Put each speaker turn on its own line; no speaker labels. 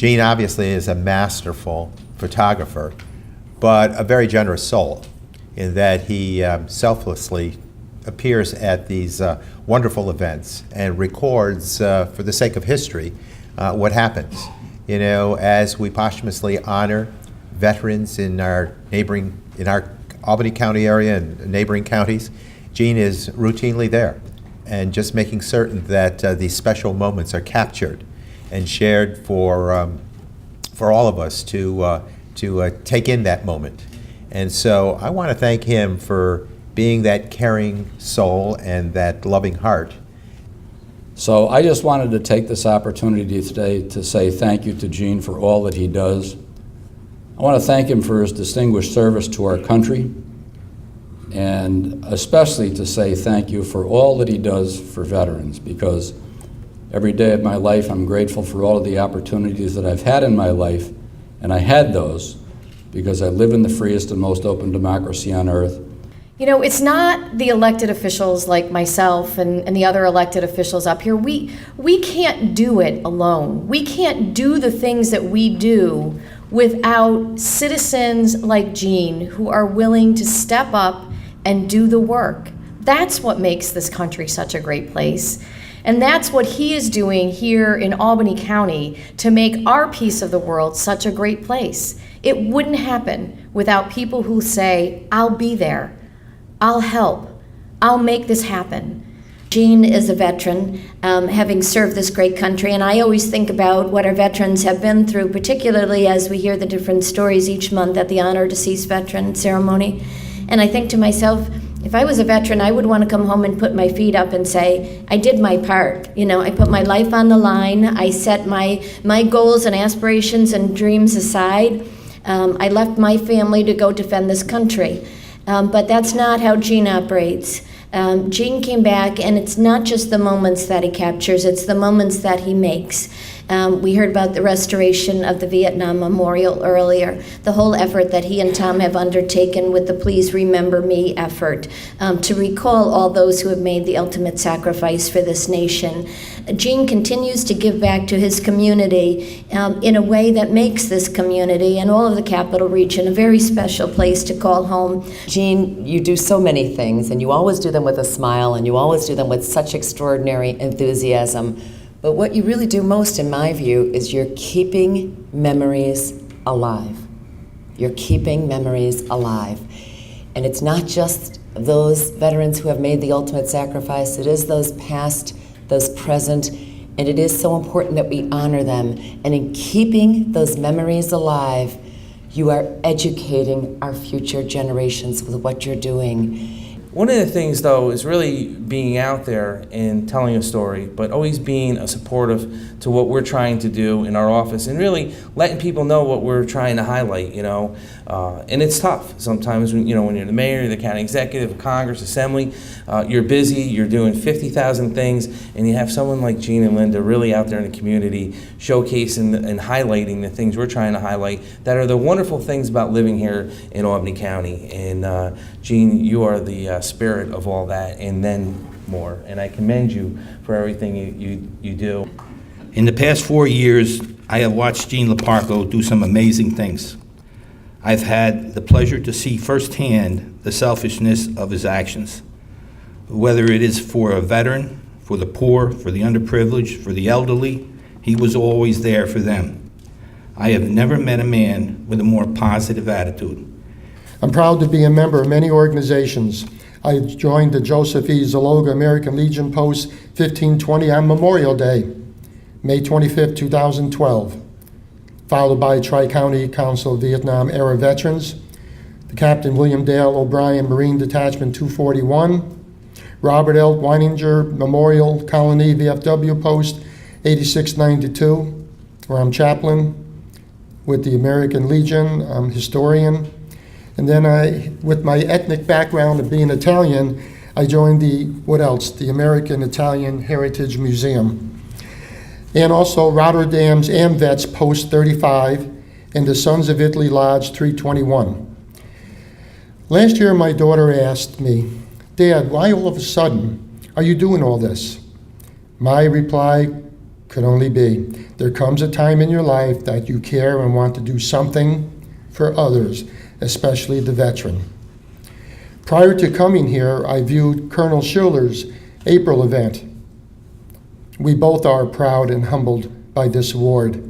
Gene obviously is a masterful photographer, but a very generous soul in that he selflessly appears at these wonderful events and records, for the sake of history, what happens. You know, as we posthumously honor veterans in our Albany County area and neighboring counties, Gene is routinely there and just making certain that these special moments are captured and shared for all of us to take in that moment. And so I want to thank him for being that caring soul and that loving heart.
So I just wanted to take this opportunity today to say thank you to Gene for all that he does. I want to thank him for his distinguished service to our country, and especially to say thank you for all that he does for veterans, because every day of my life I'm grateful for all of the opportunities that I've had in my life, and I had those because I live in the freest and most open democracy on earth.
You know, it's not the elected officials like myself and the other elected officials up here. We can't do it alone. We can't do the things that we do without citizens like Gene who are willing to step up and do the work. That's what makes this country such a great place. And that's what he is doing here in Albany County to make our piece of the world such a great place. It wouldn't happen without people who say, I'll be there, I'll help, I'll make this happen. Gene is a veteran, having served this great country, and I always think about what our veterans have been through, particularly as we hear the different stories each month at the Honor Deceased Veteran ceremony. And I think to myself, if I was a veteran, I would want to come home and put my feet up and say, I did my part. You know, I put my life on the line. I set my goals and aspirations and dreams aside. I left my family to go defend this country. But that's not how Gene operates. Gene came back, and it's not just the moments that he captures, it's the moments that he makes. We heard about the restoration of the Vietnam Memorial earlier, the whole effort that he and Tom have undertaken with the Please Remember Me effort to recall all those who have made the ultimate sacrifice for this nation. Gene continues to give back to his community in a way that makes this community and all of the Capital Region a very special place to call home.
Gene, you do so many things, and you always do them with a smile, and you always do them with such extraordinary enthusiasm. But what you really do most, in my view, is you're keeping memories alive. You're keeping memories alive. And it's not just those veterans who have made the ultimate sacrifice, it is those past, those present, and it is so important that we honor them. And in keeping those memories alive, you are educating our future generations with what you're doing.
One of the things, though, is really being out there and telling a story, but always being a supportive to what we're trying to do in our office, and really letting people know what we're trying to highlight, you know. And it's tough sometimes, when you're the mayor, the county executive, Congress, Assembly, you're busy, you're doing 50,000 things, and you have someone like Gene and Linda really out there in the community showcasing and highlighting the things we're trying to highlight that are the wonderful things about living here in Albany County. And Gene, you are the spirit of all that, and then more. And I commend you for everything you do.
In the past 4 years, I have watched Gene Loparco do some amazing things. I've had the pleasure to see firsthand the selfishness of his actions. Whether it is for a veteran, for the poor, for the underprivileged, for the elderly, he was always there for them. I have never met a man with a more positive attitude.
I'm proud to be a member of many organizations. I joined the Joseph E. Zaloga American Legion Post 1520 on Memorial Day, May 25, 2012, followed by Tri-County Council of Vietnam-era Veterans, the Captain William Dale O'Brien Marine Detachment 241, Robert L. Weininger Memorial Colony VFW Post 8692, where I'm chaplain with the American Legion, I'm historian. And then with my ethnic background of being Italian, I joined the American Italian Heritage Museum. And also Rotterdam's AMVETS Post 35 and the Sons of Italy Lodge 321. Last year, my daughter asked me, Dad, why all of a sudden are you doing all this? My reply could only be. There comes a time in your life that you care and want to do something for others, especially the veteran. Prior to coming here, I viewed Colonel Schiller's April event. We both are proud and humbled by this award.